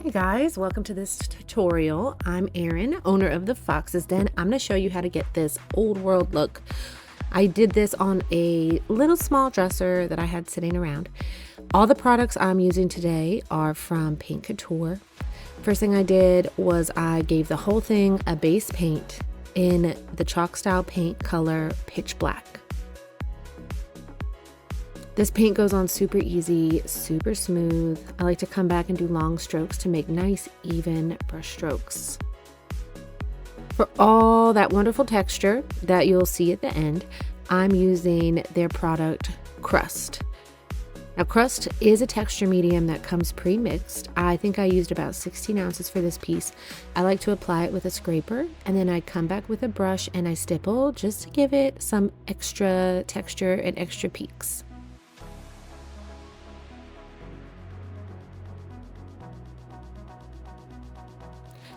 Hey guys, welcome to this tutorial. I'm Erin, owner of the Fox's Den. I'm going to show you how to get this old world look. I did this on a little small dresser that I had sitting around. All the products I'm using today are from Paint Couture. First thing I did was I gave the whole thing a base paint in the chalk style paint color Pitch Black. This paint goes on super easy, super smooth. I like to come back and do long strokes to make nice, even brush strokes. For all that wonderful texture that you'll see at the end, I'm using their product, Crust. Now, Crust is a texture medium that comes pre-mixed. I think I used about 16 ounces for this piece. I like to apply it with a scraper, and then I come back with a brush and I stipple just to give it some extra texture and extra peaks.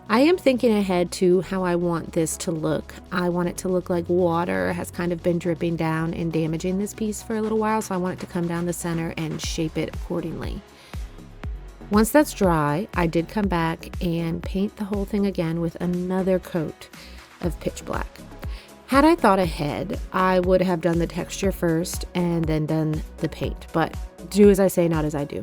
I am thinking ahead to how I want this to look. I want it to look like water has kind of been dripping down and damaging this piece for a little while, so I want it to come down the center and shape it accordingly. Once that's dry, I did come back and paint the whole thing again with another coat of Pitch Black. Had I thought ahead, I would have done the texture first and then done the paint, but do as I say, not as I do.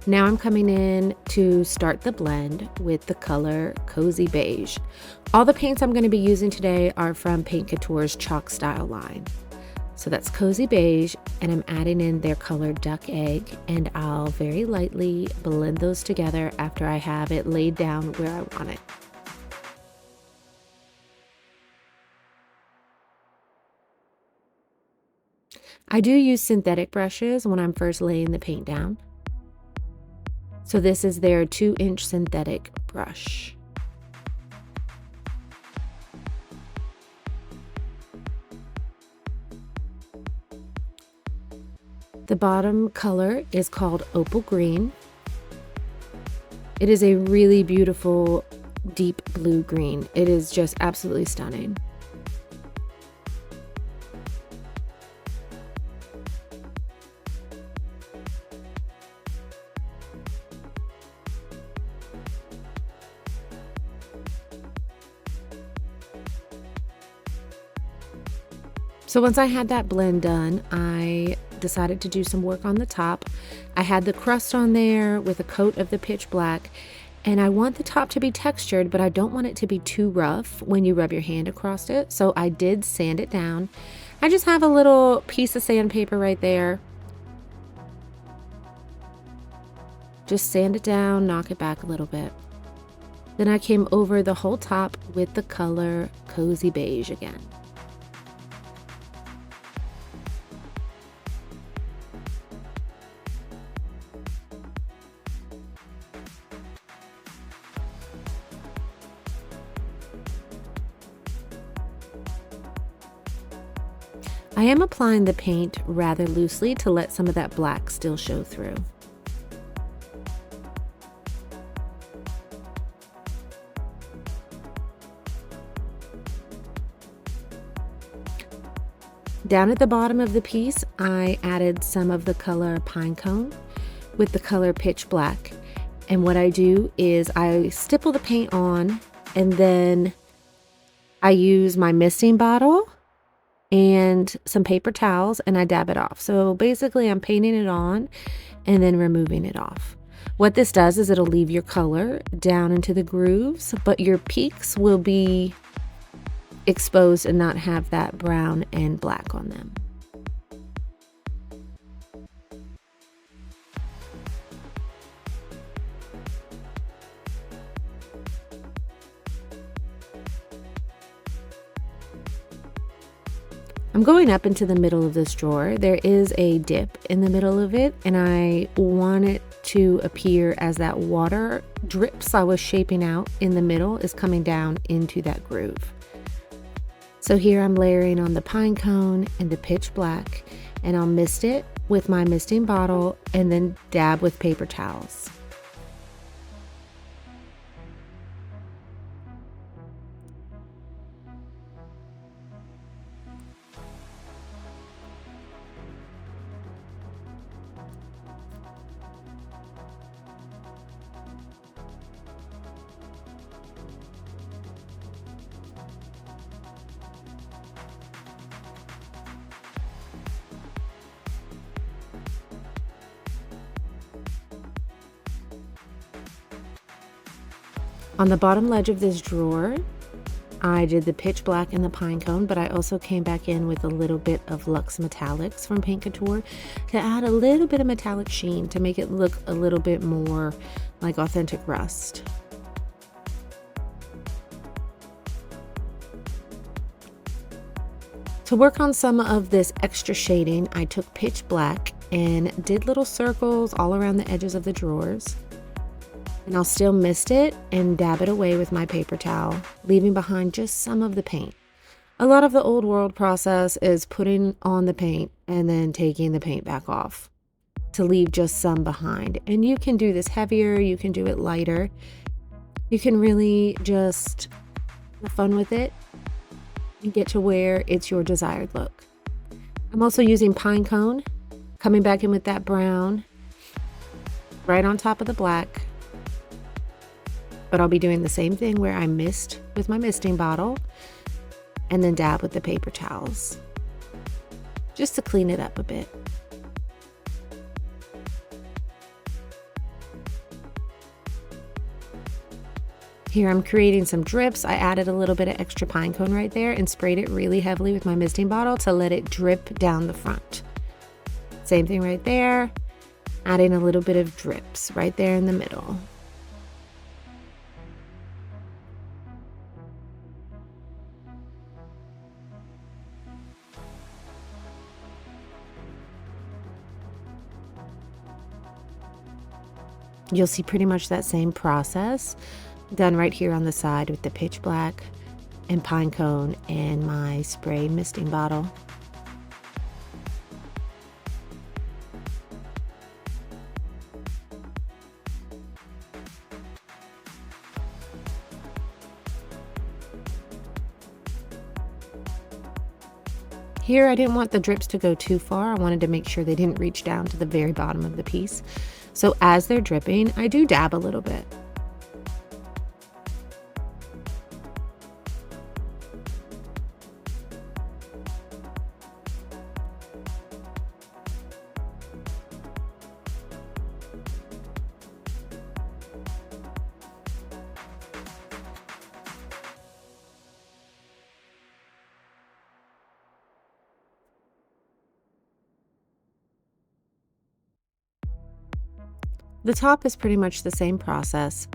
Now I'm coming in to start the blend with the color Cozy Beige. All the paints I'm going to be using today are from Paint Couture's chalk style line. So that's Cozy Beige, and I'm adding in their color Duck Egg, and I'll very lightly blend those together after I have it laid down where I want it. I do use synthetic brushes when I'm first laying the paint down. So this is their 2-inch synthetic brush. The bottom color is called Opal Green. It is a really beautiful deep blue green. It is just absolutely stunning. So once I had that blend done, I decided to do some work on the top. I had the crust on there with a coat of the Pitch Black, and I want the top to be textured, but I don't want it to be too rough when you rub your hand across it. So I did sand it down. I just have a little piece of sandpaper right there. Just sand it down, knock it back a little bit. Then I came over the whole top with the color Cozy Beige again. I am applying the paint rather loosely to let some of that black still show through. Down at the bottom of the piece, I added some of the color Pinecone with the color Pitch Black. And what I do is I stipple the paint on, and then I use my misting bottle and some paper towels, and I dab it off. So basically I'm painting it on and then removing it off. What this does is it'll leave your color down into the grooves, but your peaks will be exposed and not have that brown and black on them. I'm going up into the middle of this drawer. There is a dip in the middle of it, and I want it to appear as that water drips I was shaping out in the middle is coming down into that groove. So here I'm layering on the Pinecone and the Pitch Black, and I'll mist it with my misting bottle and then dab with paper towels. On the bottom ledge of this drawer, I did the pitch black and the Pinecone, but I also came back in with a little bit of Luxe Metallics from Paint Couture to add a little bit of metallic sheen to make it look a little bit more like authentic rust. To work on some of this extra shading, I took pitch black and did little circles all around the edges of the drawers. And I'll still mist it and dab it away with my paper towel, leaving behind just some of the paint. A lot of the old world process is putting on the paint and then taking the paint back off to leave just some behind. And you can do this heavier, you can do it lighter. You can really just have fun with it and get to where it's your desired look. I'm also using Pinecone, coming back in with that brown right on top of the black. But I'll be doing the same thing where I mist with my misting bottle and then dab with the paper towels just to clean it up a bit. Here I'm creating some drips. I added a little bit of extra Pinecone right there and sprayed it really heavily with my misting bottle to let it drip down the front. Same thing right there, adding a little bit of drips right there in the middle. You'll see pretty much that same process done right here on the side with the pitch black and Pinecone and my spray misting bottle. Here I didn't want the drips to go too far. I wanted to make sure they didn't reach down to the very bottom of the piece. So as they're dripping, I do dab a little bit. The top is pretty much the same process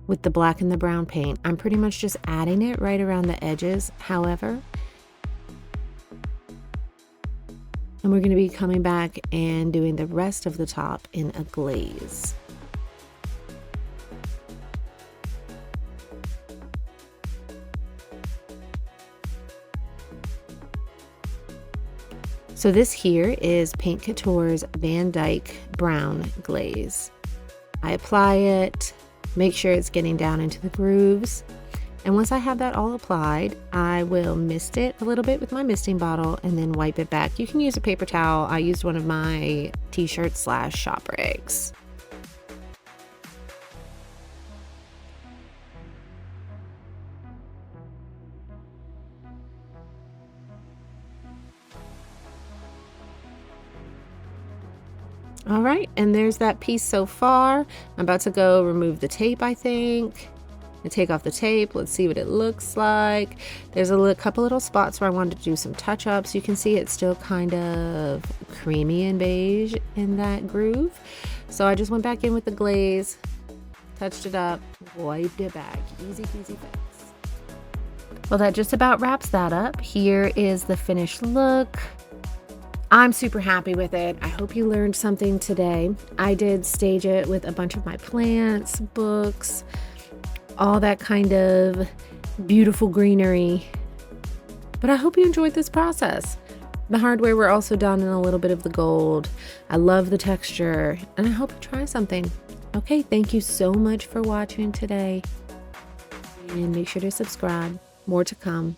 with the black and the brown paint. I'm pretty much just adding it right around the edges, however. And we're going to be coming back and doing the rest of the top in a glaze. So this here is Paint Couture's Van Dyke Brown Glaze. I apply it, make sure it's getting down into the grooves. And once I have that all applied, I will mist it a little bit with my misting bottle and then wipe it back. You can use a paper towel. I used one of my t-shirts / shop rags. All right, and there's that piece so far. I'm about to go remove the tape, I think, and take off the tape. Let's see what it looks like. There's a couple little spots where I wanted to do some touch-ups. You can see it's still kind of creamy and beige in that groove. So I just went back in with the glaze, touched it up, wiped it back. Easy peasy fix. Well, that just about wraps that up. Here is the finished look. I'm super happy with it. I hope you learned something today. I did stage it with a bunch of my plants, books, all that kind of beautiful greenery. But I hope you enjoyed this process. The hardware were also done in a little bit of the gold. I love the texture, and I hope you try something. Okay, thank you so much for watching today. And make sure to subscribe. More to come.